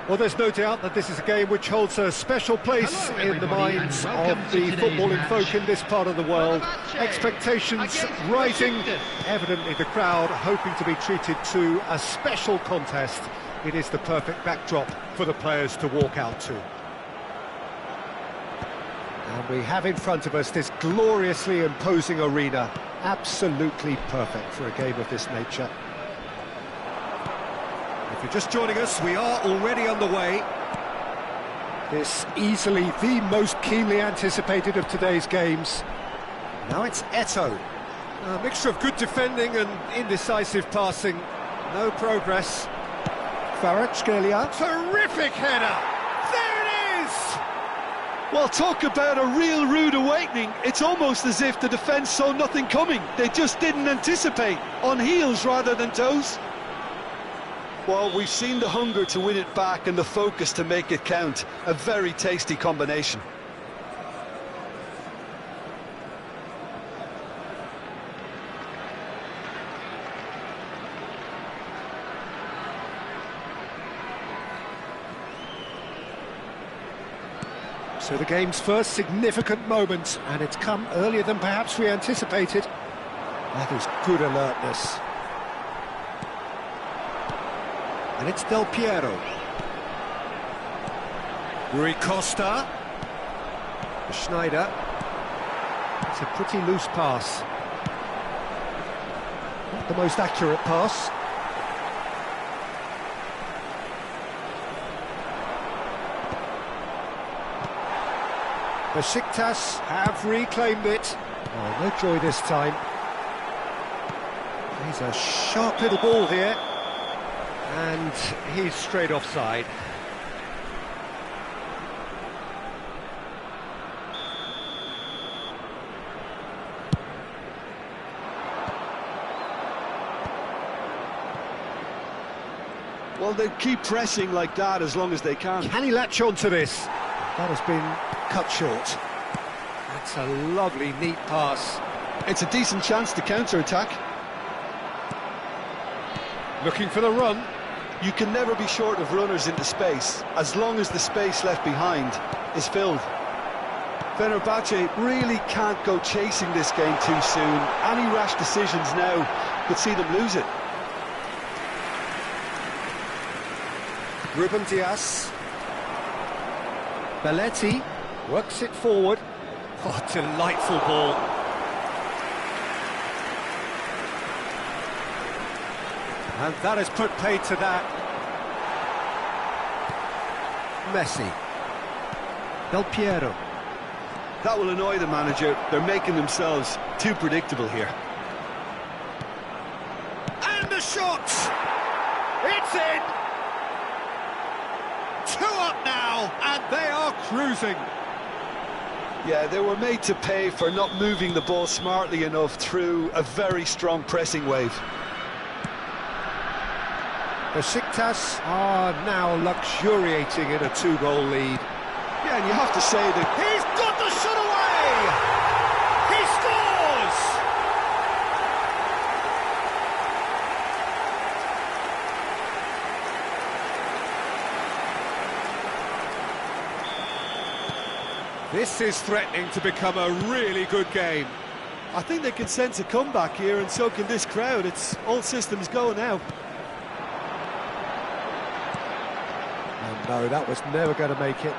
Well, there's no doubt that this is a game which holds a special place in the minds of the footballing folk in this part of the world. Expectations rising, evidently the crowd hoping to be treated to a special contest. It is the perfect backdrop for the players to walk out to. And we have in front of us this gloriously imposing arena, absolutely perfect for a game of this nature. If you're just joining us, we are already underway. This easily the most keenly anticipated of today's games. Now it's Eto'o. A mixture of good defending and indecisive passing. No progress. Kvaratskhelia. Terrific header! There it is! Well, talk about a real rude awakening. It's almost as if the defence saw nothing coming. They just didn't anticipate. On heels rather than toes. Well, we've seen the hunger to win it back and the focus to make it count. A very tasty combination. So the game's first significant moment, and it's come earlier than perhaps we anticipated. That is good alertness. And it's Del Piero. Rui Costa. Schneider. It's a pretty loose pass. Not the most accurate pass. Besiktas have reclaimed it. Oh, no joy this time. He's a sharp little ball here. And he's straight offside. Well, they keep pressing like that as long as they can. Can he latch on to this? That has been cut short. That's a lovely, neat pass. It's a decent chance to counter-attack. Looking for the run. You can never be short of runners into space, as long as the space left behind is filled. Fenerbahce really can't go chasing this game too soon. Any rash decisions now could see them lose it. Ruben Dias. Belletti works it forward. Oh, delightful ball. And that has put paid to that. Messi. Del Piero. That will annoy the manager. They're making themselves too predictable here. And the shot! It's in! 2 up now, and they are cruising. Yeah, they were made to pay for not moving the ball smartly enough through a very strong pressing wave. Besiktas are now luxuriating in a 2-goal lead. Yeah, and you have to say that... He's got the shot away! He scores! This is threatening to become a really good game. I think they can sense a comeback here, and so can this crowd. It's all systems go now. No, that was never going to make it.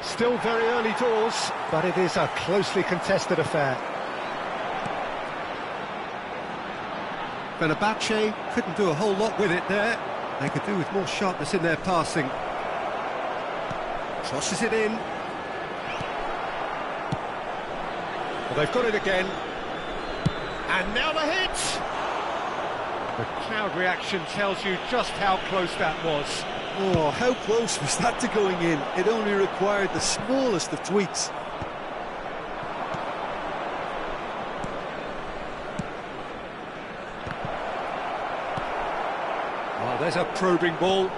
Still very early doors, but it is a closely contested affair. Fenerbahce couldn't do a whole lot with it there. They could do with more sharpness in their passing. Crosses it in. Well, they've got it again. And now the hit! The crowd reaction tells you just how close that was. Oh, how close was that to going in? It only required the smallest of tweaks. Oh, there's a probing ball.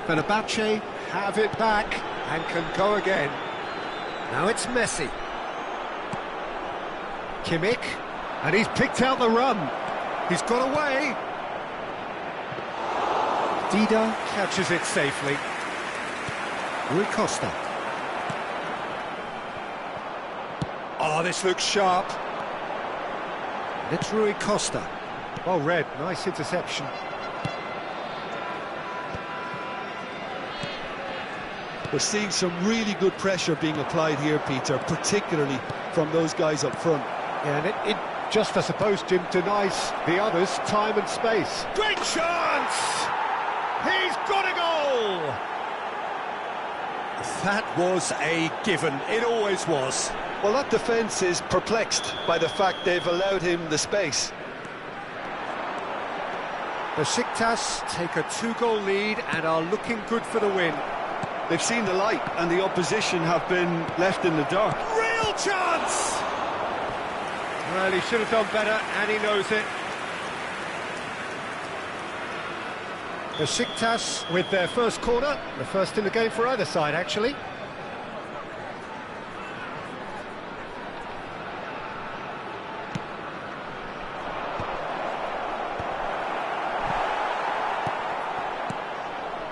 Fenerbahce have it back and can go again. Now it's Messi. Kimmich, and he's picked out the run. He's got away. Dida catches it safely. Rui Costa. Oh, this looks sharp. It's Rui Costa. Well read, nice interception. We're seeing some really good pressure being applied here, Peter, particularly from those guys up front. Yeah, and it just, I suppose, Jim, denies the others time and space. Great chance! He's got a goal! That was a given, it always was. Well, that defence is perplexed by the fact they've allowed him the space. Besiktas take a 2-goal lead and are looking good for the win. They've seen the light and the opposition have been left in the dark. Real chance! Well, he should have done better, and he knows it. Besiktas with their first corner, the first in the game for either side, actually.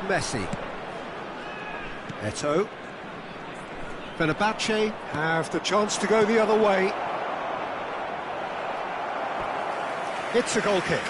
Messi. Eto'o. Fenerbahce have the chance to go the other way. It's a goal kick.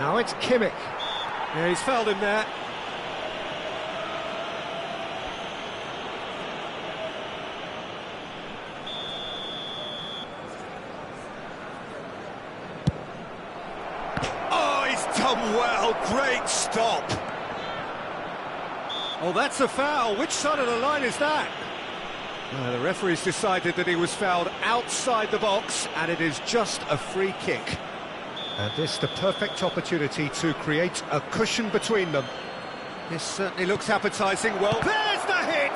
Now it's Kimmich. Yeah, he's fouled him there. Oh, he's done well. Great stop. Oh, that's a foul. Which side of the line is that? The referee's decided that he was fouled outside the box, and it is just a free kick. And this the perfect opportunity to create a cushion between them. This certainly looks appetising. Well, there's the hit!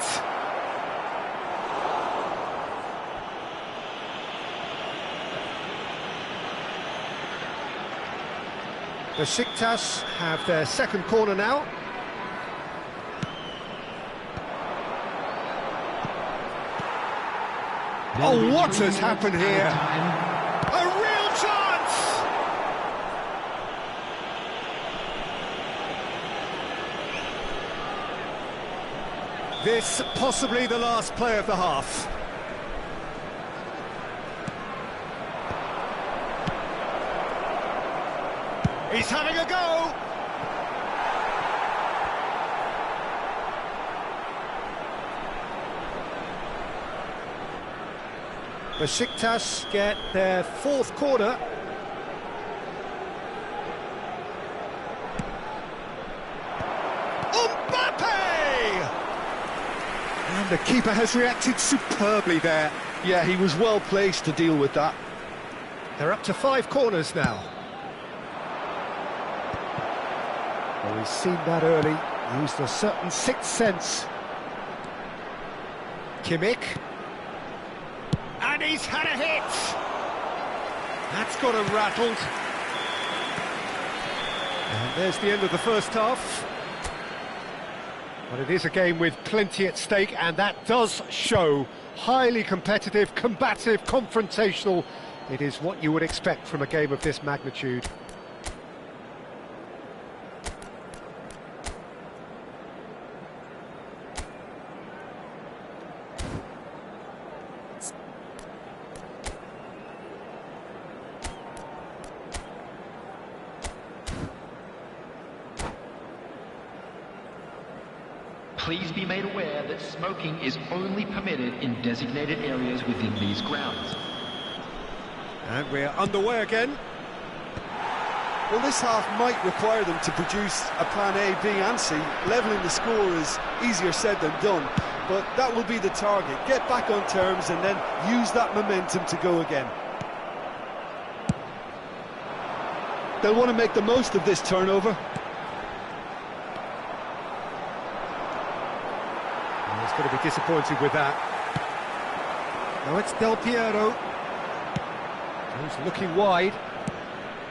Besiktas have their second corner now. Oh, what has happened here? A real chance! This possibly the last play of the half. He's having a go! Besiktas get their fourth corner. And the keeper has reacted superbly there. Yeah, he was well placed to deal with that. They're up to 5 corners now. Well, he's seen that early, used a certain sixth sense. Kimmich. And he's had a hit! That's got him rattled. And there's the end of the first half. But it is a game with plenty at stake, and that does show highly competitive, combative, confrontational. It is what you would expect from a game of this magnitude. Please be made aware that smoking is only permitted in designated areas within these grounds. And we're underway again. Well, this half might require them to produce a plan A, B and C. Levelling the score is easier said than done, but that will be the target. Get back on terms and then use that momentum to go again. They'll want to make the most of this turnover. He's going to be disappointed with that. Now it's Del Piero. He's looking wide.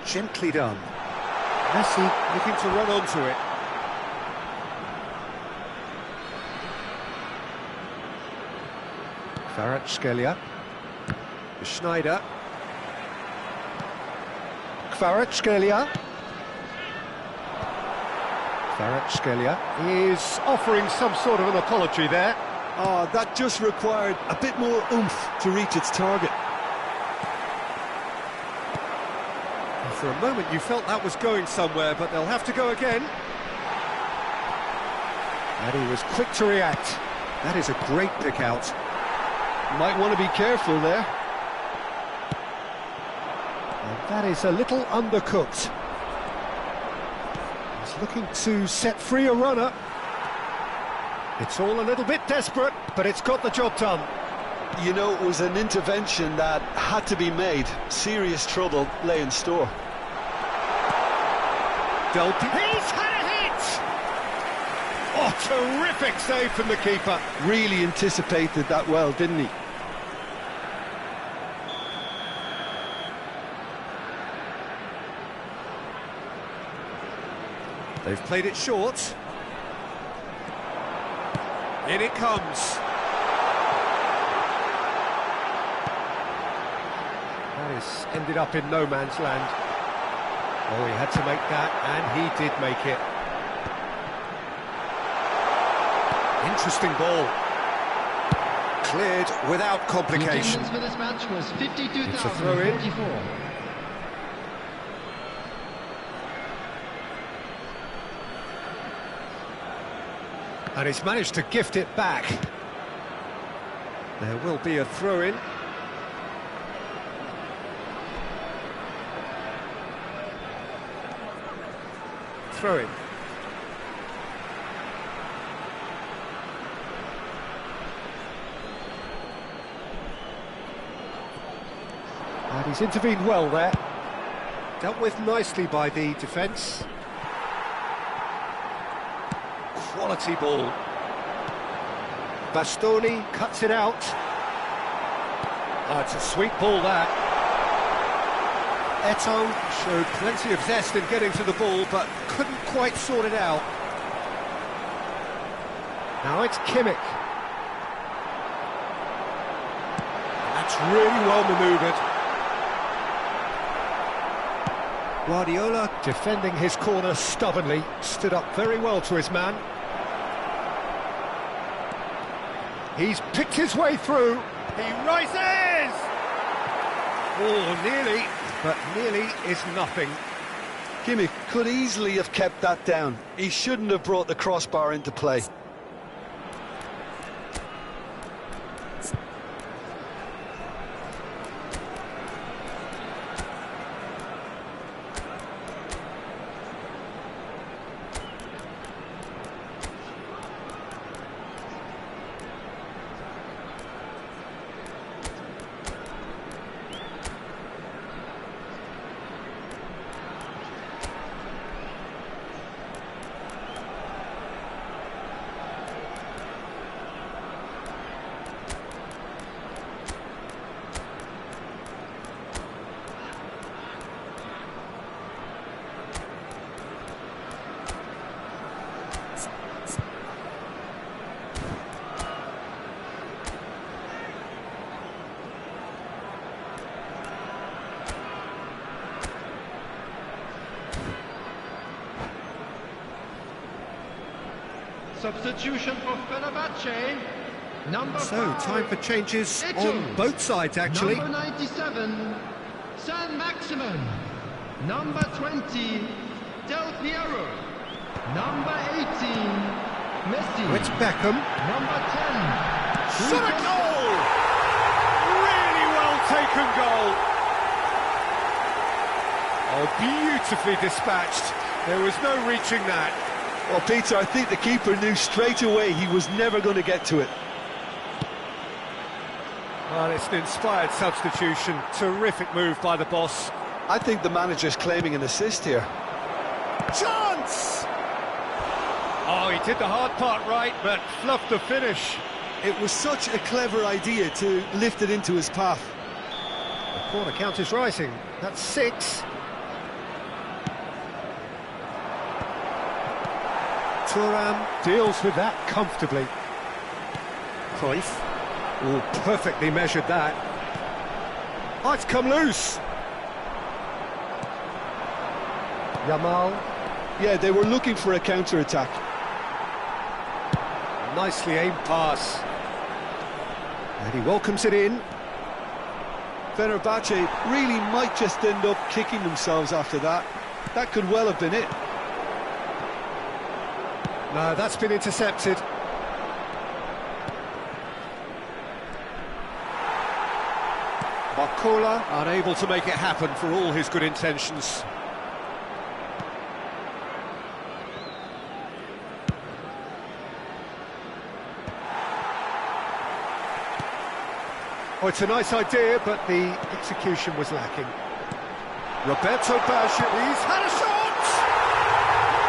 Gently done. Messi looking to run onto it. Kvaratskhelia. Schneider. Kvaratskhelia. Kvaratskhelia is offering some sort of an apology there. Oh, that just required a bit more oomph to reach its target. For a moment you felt that was going somewhere, but they'll have to go again. And he was quick to react. That is a great pick out. Might want to be careful there. And that is a little undercooked. He's looking to set free a runner. It's all a little bit desperate, but it's got the job done. You know, it was an intervention that had to be made. Serious trouble lay in store. He's had a hit! Oh, terrific save from the keeper. Really anticipated that well, didn't he? They've played it short. In it comes. That has ended up in no man's land. Oh, he had to make that, and he did make it. Interesting ball. Cleared without complication. The for this match was It's a throw-in. 52,044. And he's managed to gift it back. There will be a throw-in. Throw-in. And he's intervened well there. Dealt with nicely by the defence. Quality ball. Bastoni cuts it out. Oh, it's a sweet ball, that. Eto'o showed plenty of zest in getting to the ball, but couldn't quite sort it out. Now it's Kimmich. That's really well manoeuvred. Guardiola, defending his corner stubbornly, stood up very well to his man. He's picked his way through. He rises! Oh, nearly, but nearly is nothing. Kimmich could easily have kept that down. He shouldn't have brought the crossbar into play. Substitution for Fenerbahce. Number So, 5, time for changes Eto'o. on both sides, actually. Number 97, San Maximin. Number 20, Del Piero. Number 18, Messi. It's Beckham. Number 10, Shot a goal! Really well taken goal. Oh, beautifully dispatched. There was no reaching that. Well, Peter, I think the keeper knew straight away he was never going to get to it. Well, it's an inspired substitution. Terrific move by the boss. I think the manager's claiming an assist here. Chance! Oh, he did the hard part right, but fluffed the finish. It was such a clever idea to lift it into his path. The corner count is rising. That's 6. Thuram deals with that comfortably. Cruyff. Oh, perfectly measured that. Oh, it's come loose. Yamal. Yeah, they were looking for a counter-attack. Nicely aimed pass. And he welcomes it in. Fenerbahce really might just end up kicking themselves after that. That could well have been it. No, that's been intercepted. Barcola unable to make it happen for all his good intentions. Oh, it's a nice idea, but the execution was lacking. Roberto Baggio, he's had a shot!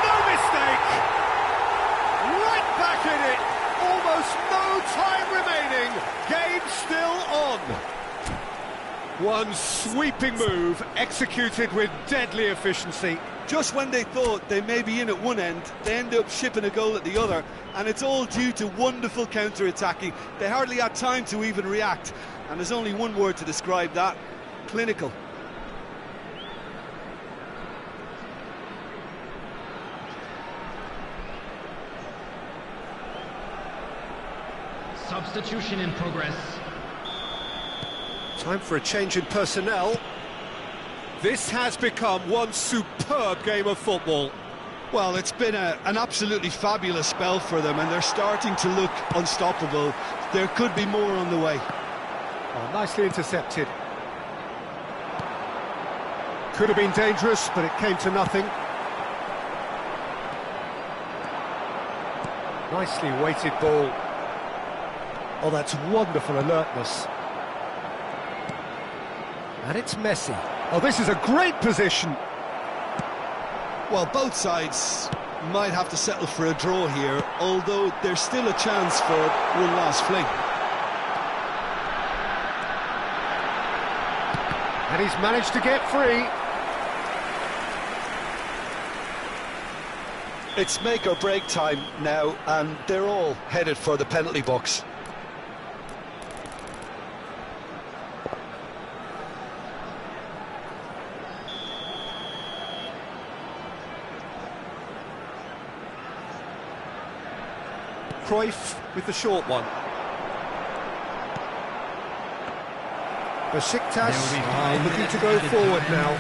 No mistake! Right back in it! Almost no time remaining. Game still on. One sweeping move, executed with deadly efficiency. Just when they thought they may be in at one end, they end up shipping a goal at the other, and it's all due to wonderful counter-attacking. They hardly had time to even react, and there's only one word to describe that: clinical. Substitution in progress. Time for a change in personnel. This has become one superb game of football. Well, it's been an absolutely fabulous spell for them, and they're starting to look unstoppable. There could be more on the way. Oh, nicely intercepted. Could have been dangerous, but it came to nothing. Nicely weighted ball. Oh, that's wonderful alertness. And it's Messi. Oh, this is a great position. Well, both sides might have to settle for a draw here, although there's still a chance for one last fling. And he's managed to get free. It's make or break time now, and they're all headed for the penalty box. Cruyff with the short one. Besiktas looking to go forward now.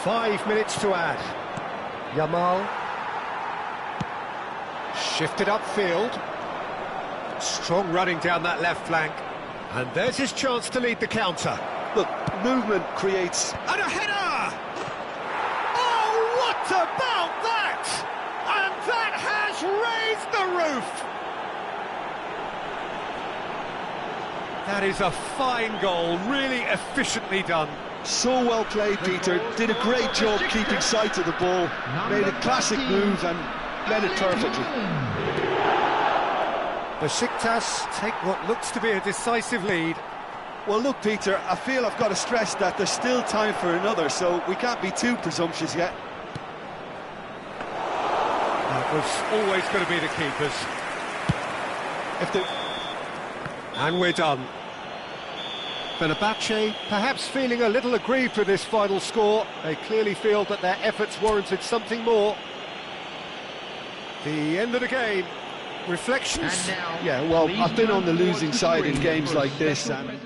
5 minutes to add. Yamal. Shifted upfield. Strong running down that left flank. And there's his chance to lead the counter. Look, movement creates... And a header! Oh, what about that? And that has raised the roof! That is a fine goal, really efficiently done. So well played, Peter. Did a great job keeping sight of the ball. Made a classic move and led it perfectly. Besiktas take what looks to be a decisive lead. Well, look, Peter, I feel I've got to stress that there's still time for another, so we can't be too presumptuous yet. That was always going to be the keepers. And we're done. Fenerbahce perhaps feeling a little aggrieved with this final score. They clearly feel that their efforts warranted something more. The end of the game. Reflections? Yeah, well, I've been on the losing side in games like this, and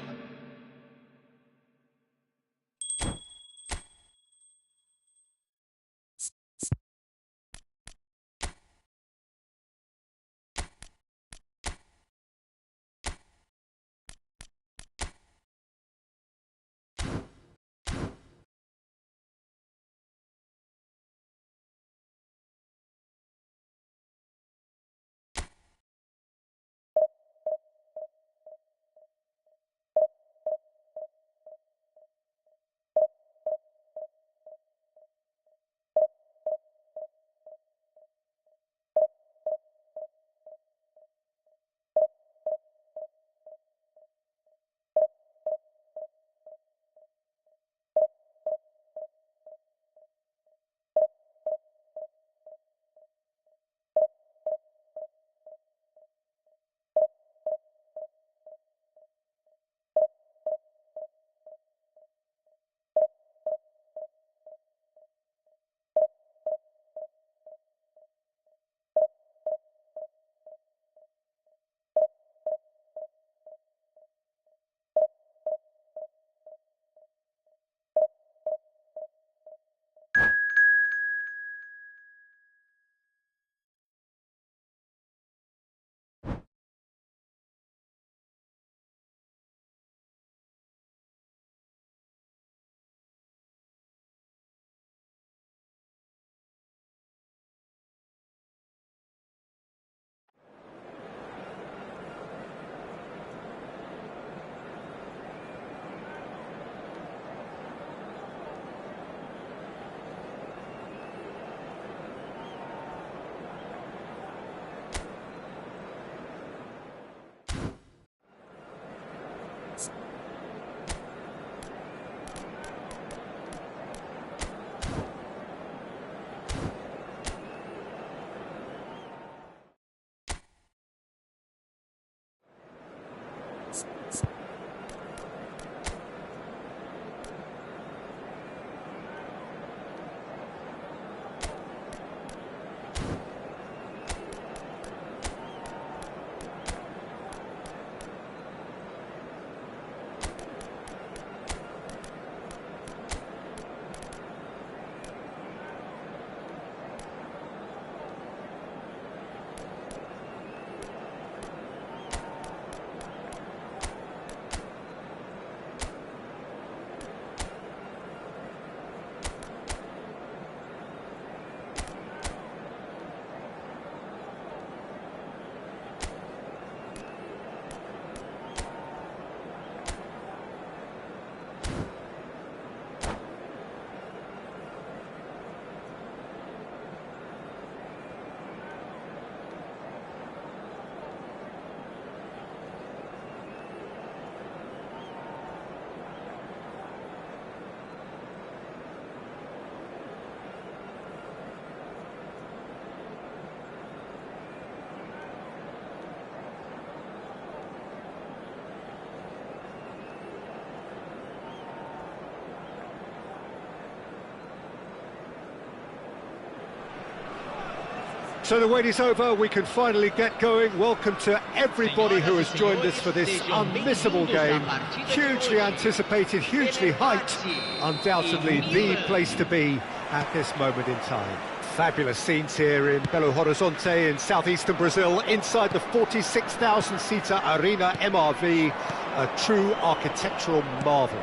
So the wait is over, we can finally get going. Welcome to everybody who has joined us for this unmissable game. Hugely anticipated, hugely hyped. Undoubtedly the place to be at this moment in time. Fabulous scenes here in Belo Horizonte in southeastern Brazil, inside the 46,000-seater Arena MRV, a true architectural marvel.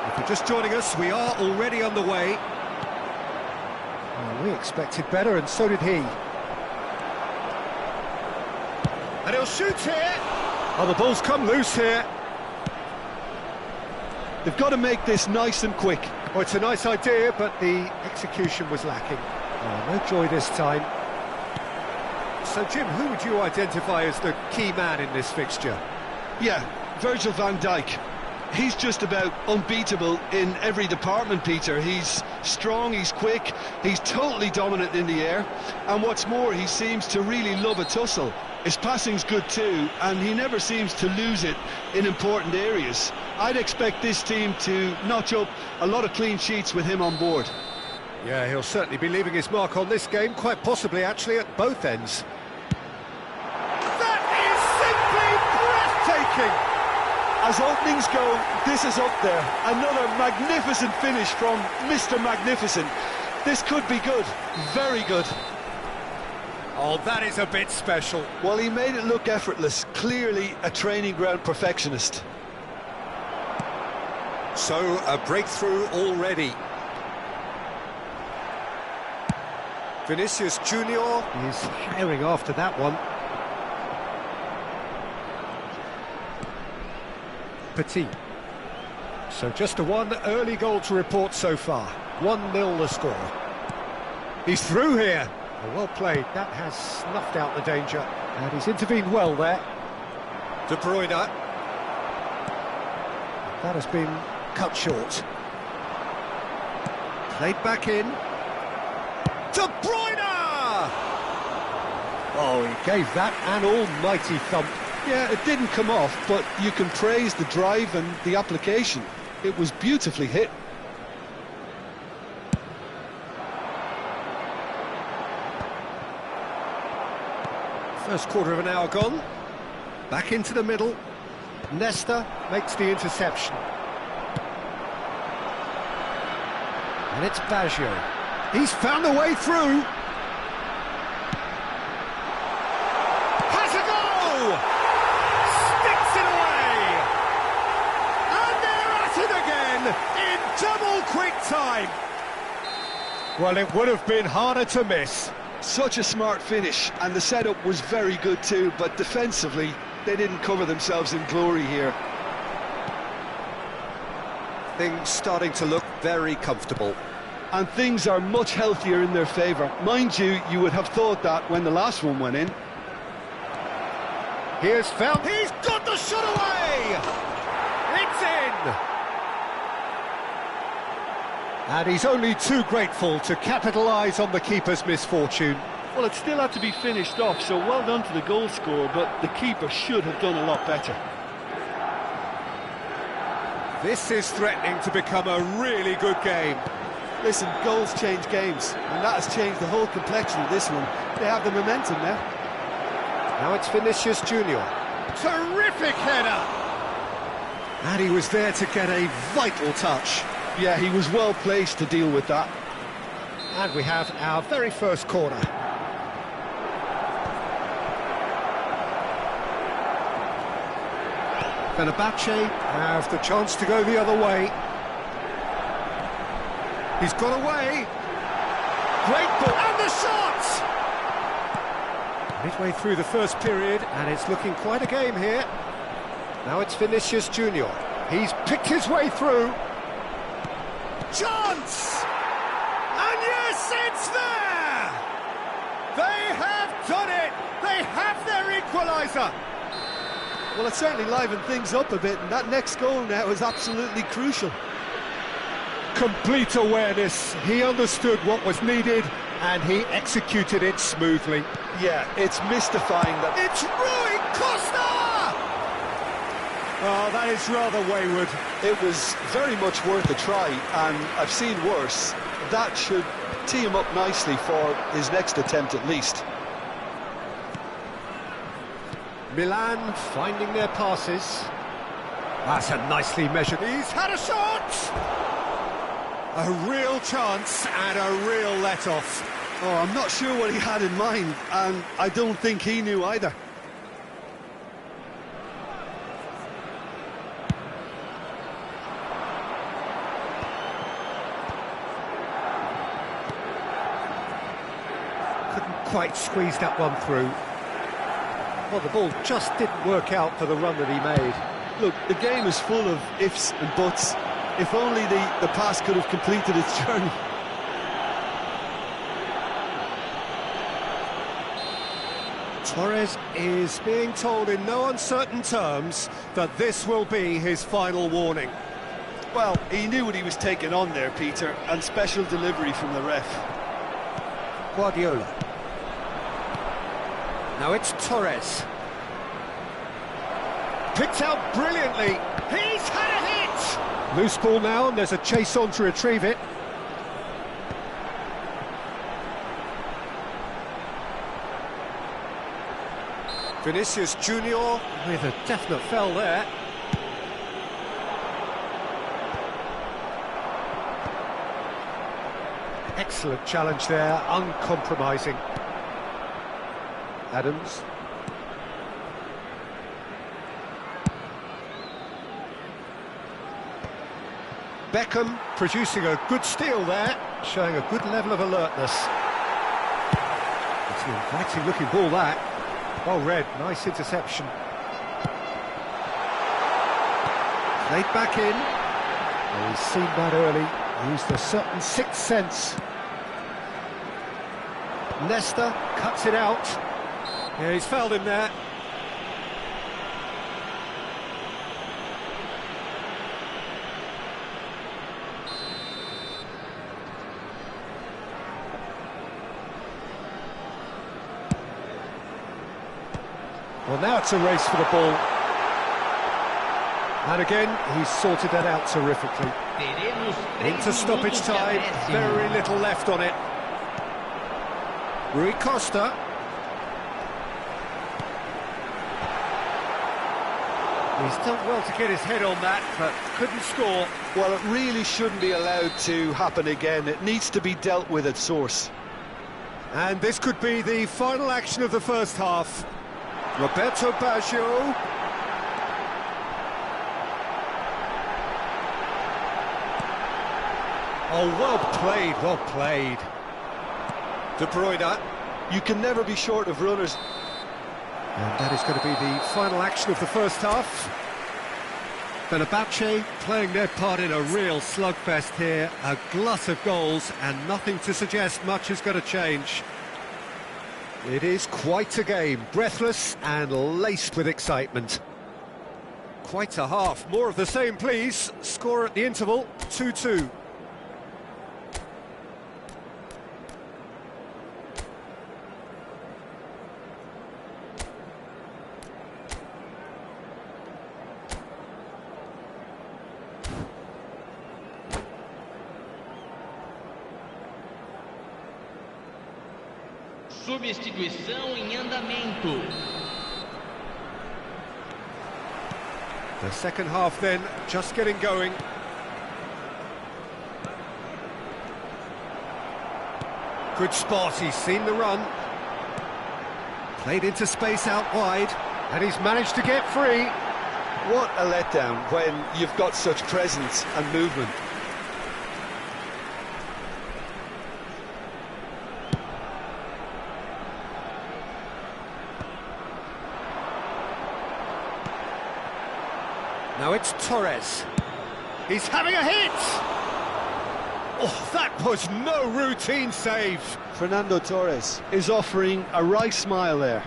If you're just joining us, we are already on the way. Well, we expected better, and so did he. And he'll shoot here. Oh, the ball's come loose here. They've got to make this nice and quick. Well, it's a nice idea, but the execution was lacking. Oh, no joy this time. So, Jim, who would you identify as the key man in this fixture? Yeah, Virgil van Dijk. He's just about unbeatable in every department, Peter. He's strong, he's quick, he's totally dominant in the air, and what's more, he seems to really love a tussle. His passing's good too, and he never seems to lose it in important areas. I'd expect this team to notch up a lot of clean sheets with him on board. Yeah, he'll certainly be leaving his mark on this game, quite possibly actually at both ends. That is simply breathtaking! As openings go, this is up there. Another magnificent finish from Mr. Magnificent. This could be good, very good. Oh, that is a bit special. Well, he made it look effortless, clearly a training ground perfectionist. So, a breakthrough already. Vinicius Junior is herring after that one. Petit. So just a one early goal to report so far. 1-0 the score. He's through here. Oh, well played. That has snuffed out the danger. And he's intervened well there. De Bruyne. That has been cut short. Played back in. De Bruyne! Oh, he gave that an almighty thump. Yeah, it didn't come off, but you can praise the drive and the application. It was beautifully hit. First quarter of an hour gone. Back into the middle. Nesta makes the interception. And it's Baggio. He's found a way through. Has a goal! Sticks it away! And they're at it again in double quick time. Well, it would have been harder to miss. Such a smart finish, and the setup was very good too, but defensively, they didn't cover themselves in glory here. Things starting to look very comfortable. And things are much healthier in their favour. Mind you, you would have thought that when the last one went in. Here's found. He's got the shot away! It's in! And he's only too grateful to capitalise on the keeper's misfortune. Well, it still had to be finished off, so well done to the goal scorer, but the keeper should have done a lot better. This is threatening to become a really good game. Listen, goals change games, and that has changed the whole complexion of this one. They have the momentum now. Now it's Vinicius Junior. Terrific header! And he was there to get a vital touch. Yeah, he was well placed to deal with that. And we have our very first corner. Fenerbahce have the chance to go the other way. He's got away. Great ball. And the shot! Midway through the first period, and it's looking quite a game here. Now it's Vinicius Junior. He's picked his way through. Chance! And yes, it's there! They have done it! They have their equaliser! Well, it certainly livened things up a bit, and that next goal now is absolutely crucial. Complete awareness. He understood what was needed, and he executed it smoothly. Yeah, it's mystifying that... It's Rui Costa! Oh, that is rather wayward. It was very much worth a try, and I've seen worse. That should tee him up nicely for his next attempt at least. Milan finding their passes. That's a nicely measured. He's had a shot! A real chance and a real let-off. Oh, I'm not sure what he had in mind, and I don't think he knew either. Couldn't quite squeeze that one through. Well, the ball just didn't work out for the run that he made. Look, the game is full of ifs and buts. If only the pass could have completed its journey. Torres is being told in no uncertain terms that this will be his final warning. Well, he knew what he was taking on there, Peter, and special delivery from the ref. Guardiola. Now it's Torres. Picked out brilliantly. He's had a hit! Loose ball now, and there's a chase on to retrieve it. Vinicius Junior with a definite foul there. Excellent challenge there, uncompromising. Adams. Beckham producing a good steal there, showing a good level of alertness. It's an inviting looking ball that. Well read, nice interception. Played back in. Oh, he's seen that early, used a certain sixth sense. Nesta cuts it out. Yeah, he's fouled him there. Well, now it's a race for the ball. And again, he's sorted that out terrifically. Into stoppage time, very little left on it. Rui Costa. He's done well to get his head on that, but couldn't score. Well, it really shouldn't be allowed to happen again. It needs to be dealt with at source. And this could be the final action of the first half. Roberto Baggio. Oh, well played, well played. De Bruyne. You can never be short of runners. And that is going to be the final action of the first half. Fenerbahce playing their part in a real slugfest here. A glut of goals and nothing to suggest much is going to change. It is quite a game, breathless and laced with excitement. Quite a half, more of the same please. Score at the interval, 2-2. Substituição em andamento. The second half then, just getting going. Good spot, he's seen the run. Played into space out wide, and he's managed to get free. What a letdown when you've got such presence and movement. Now it's Torres. He's having a hit! Oh, that was no routine save. Fernando Torres is offering a wry smile there.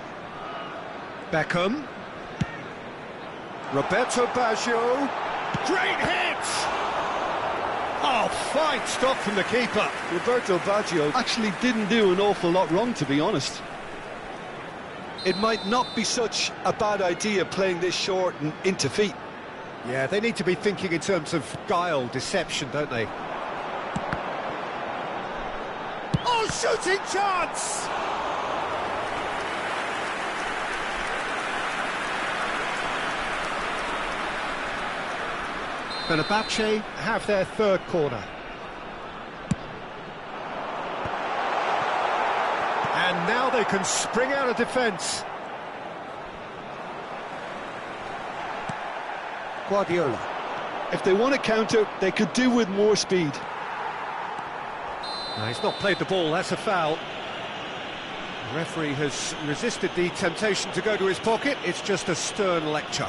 Beckham. Roberto Baggio. Great hit! Oh, fine stop from the keeper. Roberto Baggio actually didn't do an awful lot wrong, to be honest. It might not be such a bad idea playing this short and into feet. Yeah, they need to be thinking in terms of guile, deception, don't they? shooting chance! Fenerbahce have their third corner. And now they can spring out of defence. Guardiola. If they want to counter, they could do with more speed. No, he's not played the ball, that's a foul. The referee has resisted the temptation to go to his pocket. It's just a stern lecture.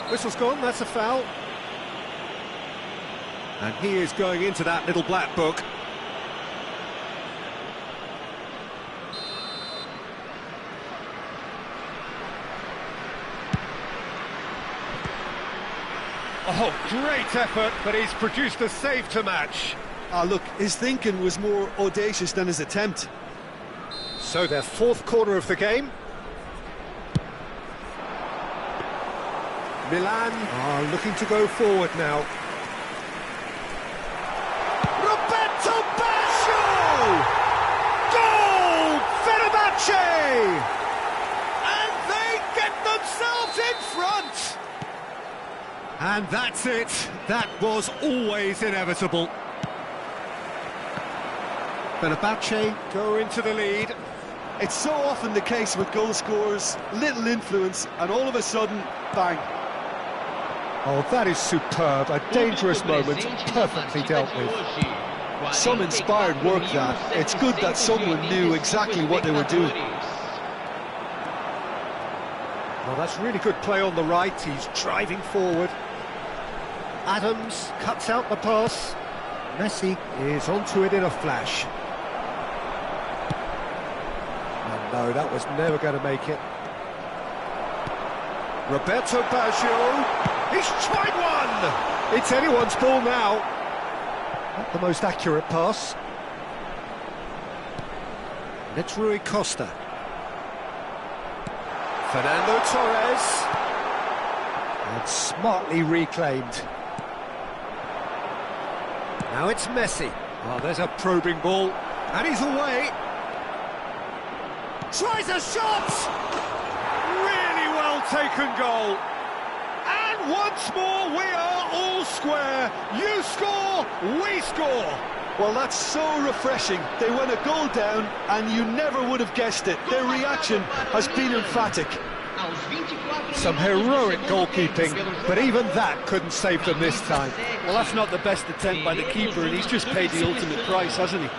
Whistle's gone, that's a foul. And he is going into that little black book. Oh, great effort, but he's produced a save to match. Ah, look, his thinking was more audacious than his attempt. So their fourth corner of the game. Milan are looking to go forward now. Roberto Baggio! Goal! Fenerbahce! And they get themselves in front! And that's it. That was always inevitable. Fenerbahce go into the lead. It's so often the case with goal scorers, little influence, and all of a sudden, bang. Oh, that is superb. A dangerous moment, perfectly dealt with. Some inspired work, that. It's good that someone knew exactly what they were doing. Well, that's really good play on the right. He's driving forward. Adams cuts out the pass. Messi is onto it in a flash. Oh no, that was never going to make it. Roberto Baggio. He's tried one! It's anyone's ball now. Not the most accurate pass. And it's Rui Costa. Fernando Torres. And smartly reclaimed. Now it's Messi. Oh, there's a probing ball. And he's away. Tries a shot! Really well taken goal. And once more we are all square. You score, we score. Well, that's so refreshing. They went a goal down and you never would have guessed it. Their reaction has been emphatic. Some heroic goalkeeping, but even that couldn't save them this time. Well, that's not the best attempt by the keeper, and he's just paid the ultimate price, hasn't he?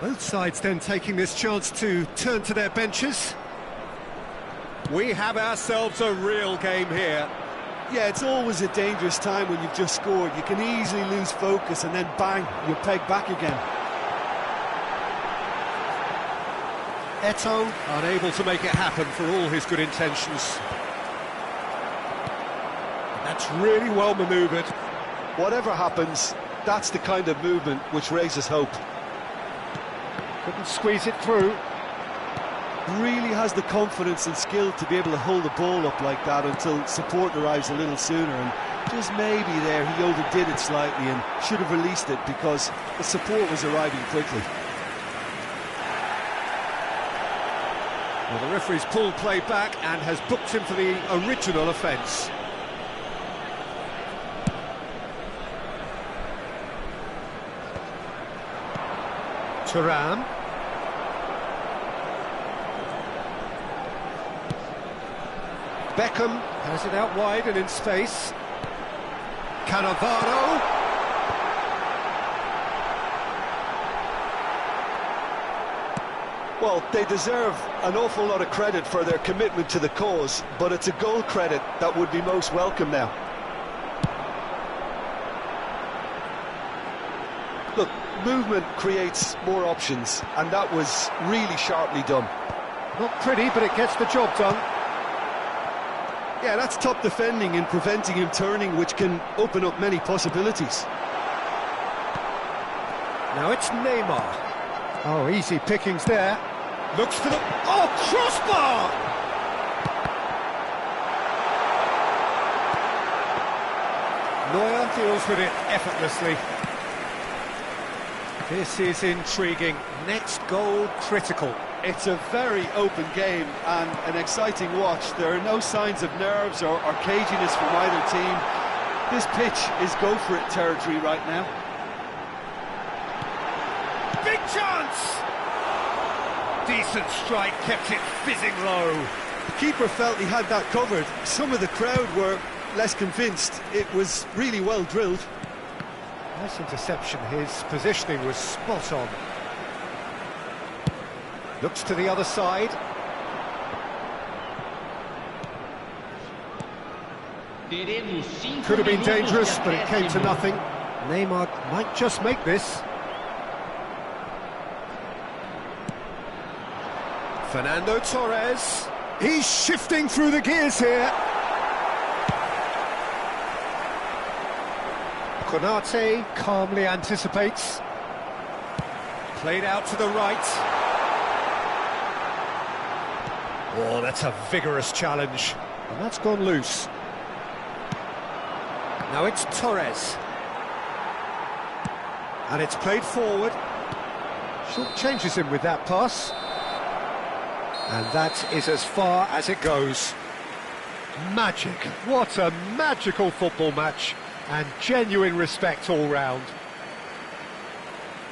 Both sides then taking this chance to turn to their benches. We have ourselves a real game here. Yeah, it's always a dangerous time when you've just scored. You can easily lose focus and then bang, you're pegged back again. Eto'o unable to make it happen for all his good intentions. That's really well manoeuvred. Whatever happens, that's the kind of movement which raises hope. Couldn't squeeze it through. Really has the confidence and skill to be able to hold the ball up like that until support arrives a little sooner, and just maybe there he overdid it slightly and should have released it because the support was arriving quickly. Well, the referee's pulled play back and has booked him for the original offence. Thuram. Beckham has it out wide and in space. Cannavaro. Well, they deserve an awful lot of credit for their commitment to the cause, but it's a goal credit that would be most welcome now. Look, movement creates more options, and that was really sharply done. Not pretty, but it gets the job done. Yeah, that's top defending and preventing him turning, which can open up many possibilities. Now it's Neymar. Oh, easy pickings there. Looks for the... Oh, crossbar! Neuer deals with it effortlessly. This is intriguing. Next goal critical. It's a very open game and an exciting watch. There are no signs of nerves or caginess from either team. This pitch is go-for-it territory right now. Big chance! Decent strike, kept it fizzing low. The keeper felt he had that covered. Some of the crowd were less convinced. It was really well drilled. Nice interception. His positioning was spot on. Looks to the other side. Could have been dangerous, but it came to nothing. Neymar might just make this. Fernando Torres. He's shifting through the gears here. Konate calmly anticipates. Played out to the right. Oh, that's a vigorous challenge. And that's gone loose. Now it's Torres. And it's played forward. Short changes him with that pass. And that is as far as it goes. Magic. What a magical football match. And genuine respect all round.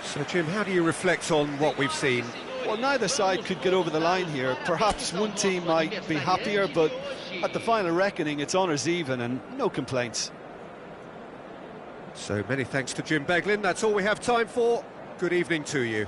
So, Jim, how do you reflect on what we've seen? Well, neither side could get over the line here. Perhaps one team might be happier, but at the final reckoning, it's honours even and no complaints. So many thanks to Jim Beglin. That's all we have time for. Good evening to you.